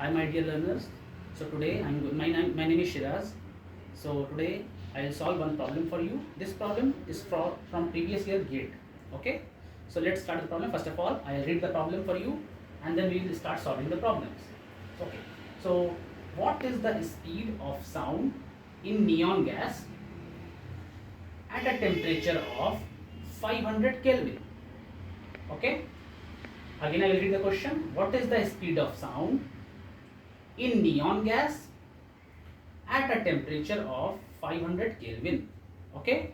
Hi my dear learners. So today my name is Shiraz. So today I will solve one problem for you. This problem is from previous year GATE. Okay. So let's start the problem. First of all, I will read the problem for you and then we will start solving the problems. Okay. So what is the speed of sound in neon gas at a temperature of 500 Kelvin? Okay. Again I will read the question. What is the speed of sound in neon gas at a temperature of 500 Kelvin? Okay.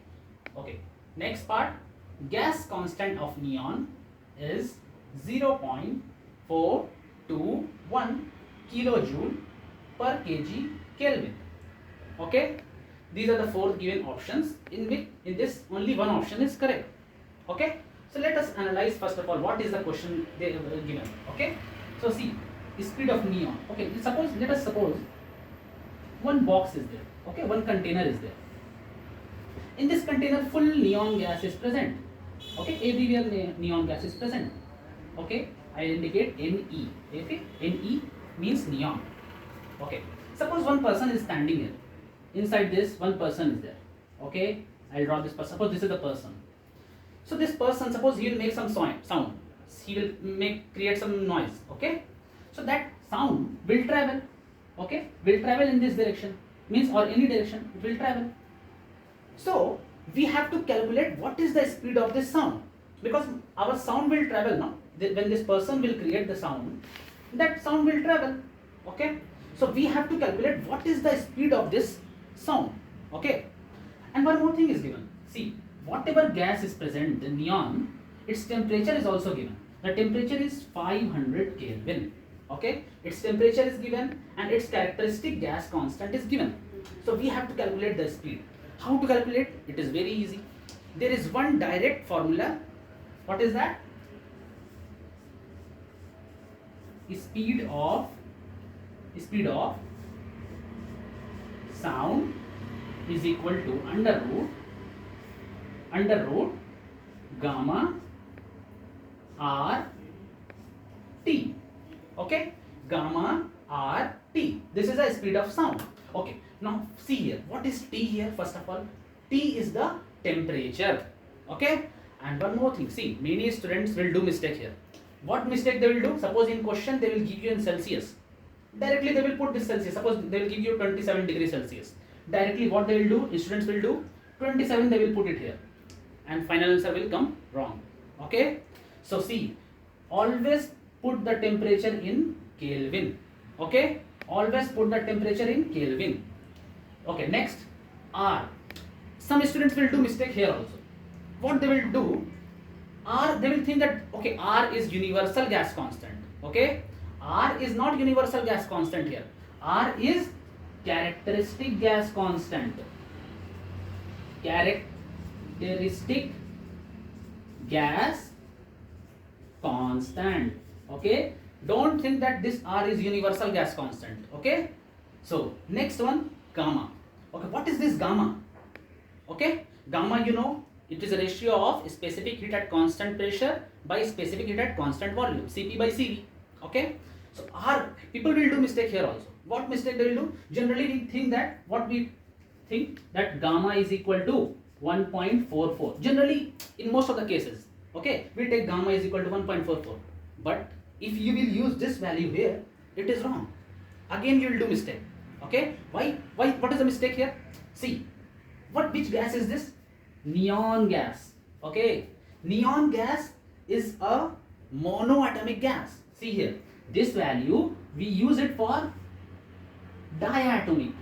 Okay. Next part. Gas constant of neon is 0.421 kilojoule per kg Kelvin. Okay. These are the four given options. In this only one option is correct. Okay. So let us analyze first of all what is the question they have given. Okay. So see, speed of neon. Okay. Let us suppose one box is there. Okay. One container is there. In this container full neon gas is present. Okay. Everywhere neon gas is present. Okay. I indicate Ne. Okay. Ne means neon. Okay. Suppose one person is standing here. Inside this one person is there. Okay. I'll draw this person. Suppose this is the person. So this person, suppose he will make some sound. He will create some noise. Okay. So that sound will travel. Okay. Will travel in this direction. Means or any direction it will travel. So we have to calculate what is the speed of this sound, because our sound will travel now. When this person will create the sound, that sound will travel. Okay. So we have to calculate what is the speed of this sound. Okay. And one more thing is given. See, whatever gas is present, the neon, its temperature is also given. The temperature is 500 Kelvin. Okay. Its temperature is given and its characteristic gas constant is given. So we have to calculate the speed. How to calculate? It is very easy. There is one direct formula. What is that? Speed of sound is equal to under root gamma r t. Okay, gamma r t. This is the speed of sound. Okay, now see here. What is T here? First of all, T is the temperature. Okay, and one more thing. See, many students will do mistake here. What mistake they will do? Suppose in question they will give you in Celsius. Directly they will put this Celsius. Suppose they will give you 27 degrees Celsius. Directly what they will do? Students will do 27. They will put it here, and final answer will come wrong. Okay. So see, always put the temperature in Kelvin. Okay. Always put the temperature in Kelvin. Okay. Next, R. Some students will do mistake here also. What they will do? R, they will think that okay, R is universal gas constant. Okay. R is not universal gas constant here. R is characteristic gas constant. Characteristic gas constant. Okay. Don't think that this R is universal gas constant. Okay. So next one, gamma. Okay. What is this gamma? Okay. Gamma, you know, it is a ratio of specific heat at constant pressure by specific heat at constant volume. Cp by Cv. Okay. So R, people will do mistake here also. What mistake they will do? Generally we think that gamma is equal to 1.44. Generally in most of the cases, okay, we take gamma is equal to 1.44. But if you will use this value here, it is wrong. Again you will do mistake. Okay. Why? What is the mistake here? See, which gas is this? Neon gas. Okay. Neon gas is a monoatomic gas. See here. This value we use it for diatomic.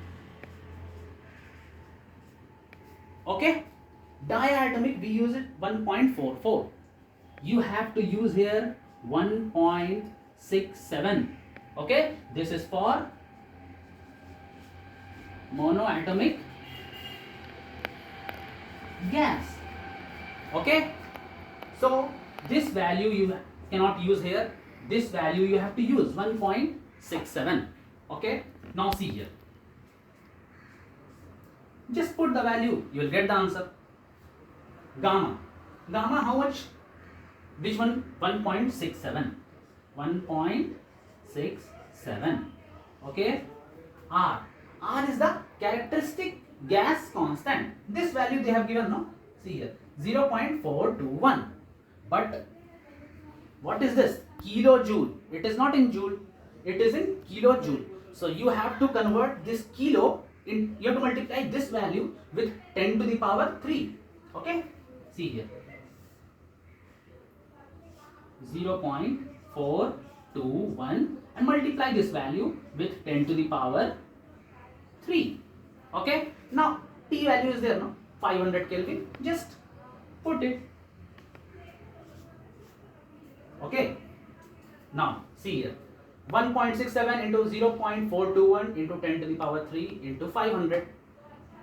Okay. Diatomic we use it 1.44. You have to use here 1.67. Okay. This is for monoatomic gas. Okay. So this value you cannot use here. This value you have to use 1.67. Okay. Now see here. Just put the value. You will get the answer. Gamma. Gamma how much? Which one? 1.67. 1.67. Okay, R is the characteristic gas constant. This value they have given, no? See here, 0.421. But what is this? Kilojoule. It is not in joule, it is in kilojoule. So you have to convert this kilo in, you have to multiply this value with 10 to the power 3. Okay, see here, 0.421 and multiply this value with 10 to the power 3. Okay, now T value is there, no? 500 Kelvin. Just put it. Okay, now see here, 1.67 into 0.421 into 10 to the power 3 into 500.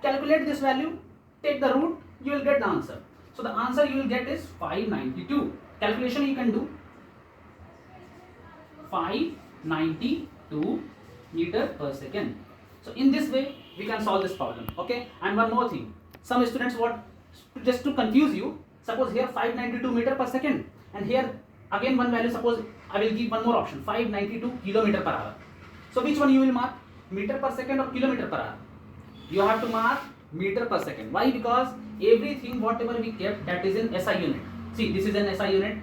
Calculate this value, take the root, you will get the answer. So the answer you will get is 592. Calculation you can do, 592 meter per second. So in this way we can solve this problem. Okay, and one more thing, some students want, just to confuse you, suppose here 592 meter per second, and here again one value, suppose I will give one more option, 592 kilometer per hour. So which one you will mark, meter per second or kilometer per hour? You have to mark meter per second. Why? Because everything whatever we kept, that is in SI unit. See, this is an SI unit,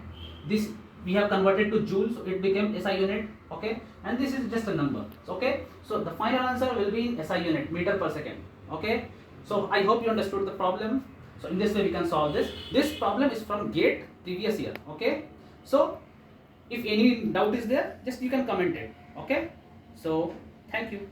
this we have converted to joule, so it became SI unit. Okay, and this is just a number. So, okay, so the final answer will be in SI unit, meter per second. Okay, so I hope you understood the problem. So in this way we can solve this. This problem is from GATE previous year. Okay, so if any doubt is there, just you can comment it. Okay, so thank you.